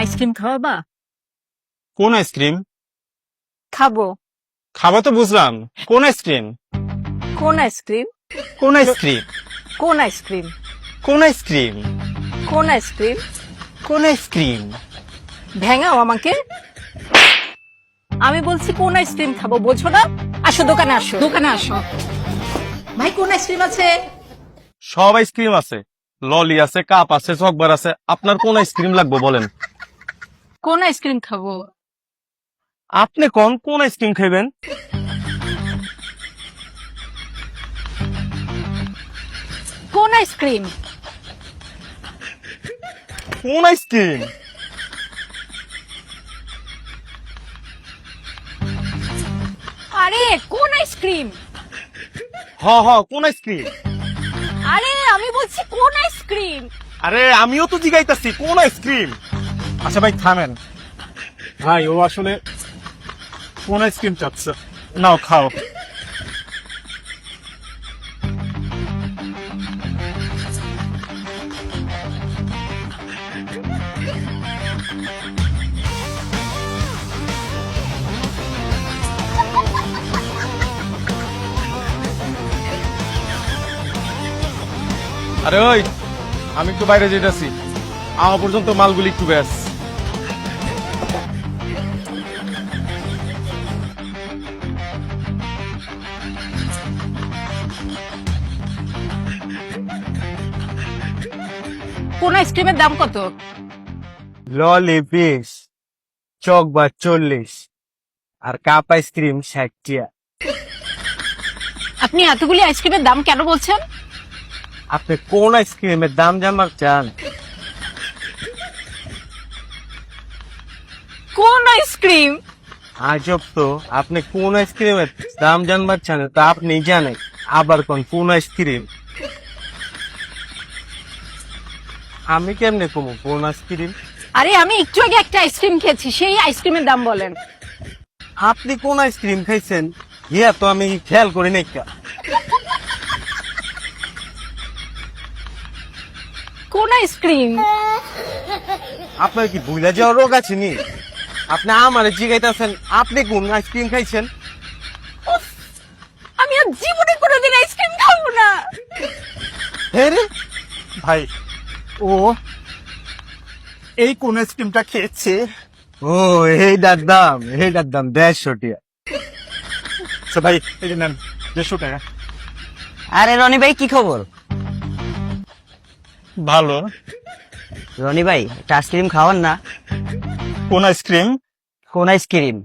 Ice cream খাওয়াবা? কোন ice cream? খাবো। খাওয়া তো বুঝলাম, কোন আইসক্রিম? কোন আইসক্রিম? কোন আইসক্রিম? কোন আইসক্রিম? কোন আইসক্রিম? কোন আইসক্রিম? কোন আইসক্রিম? ভেঙাও আমাকে। আমি বলছি কোন আইসক্রিম খাবো, বোঝো না? আসো দোকানে, আসো দোকানে আসো। ভাই কোন আইসক্রিম আছে? সব আইসক্রিম আছে, ললি আছে, কাপ আছে, চকবার আছে। আপনার কোন আইসক্রিম লাগবে বলেন? কোন আইসক্রিম খাবো? আপনি কোন আইসক্রিম খাইবেন? কোন আইসক্রিম? কোন আইসক্রিম? আরে কোন আইসক্রিম? কোন আইসক্রিম? আরে আমি বলছি কোন আইসক্রিম? আরে আমিও তো জিগাইতাছি কোন আইসক্রিম। আচ্ছা ভাই থামেন, ভাই ও আসলে কোন আইসক্রিম চাচ্ছে, নাও খাও। আরে ওই, আমি একটু বাইরে যেতেছি, আমার পর্যন্ত মালগুলি একটু ব্যাস। কোন আইসক্রিমের দাম কত? ললি 20, চকবার 40 আর কাপ আইসক্রিম 60 টিয়া। আপনি এতগুলি আইসক্রিমের দাম কেন বলছেন? আপনি কোন আইসক্রিমের দাম জানবার চান? কোন আইসক্রিম? আজব তো, আপনি কোন আইসক্রিমের দাম জানবার চান তা আপনি জানেন, আবার কোন আইসক্রিম? আমি কেমনে কমু কোন আইসক্রিম? আরে আমি একটু আগে একটা আইসক্রিম খেয়েছি, সেই আইসক্রিমের দাম বলেন। আপনি কোন আইসক্রিম খাইছেন ইয়া তো আমি খেয়াল করি নাই। কোন আইসক্রিম? আপনার কি ভুলে যাওয়ার রোগ আছে নি? আপনি আমার জিগাইতেছেন আপনি কোন আইসক্রিম খাইছেন? আমি আর জীবনে কোনোদিন আইসক্রিম খাবো না। হ্যাঁ রে ভাই ও এই কোন আইসক্রিমটা খেয়েছে। ও, এইটার দাম 150 টিয়া। আচ্ছা ভাই এই যে নেন 150 টাকা। আরে রনি ভাই কি খবর? ভালো। রনি ভাই একটা আইসক্রিম খাওয়ান না। কোন আইসক্রিম? কোন আইসক্রিম?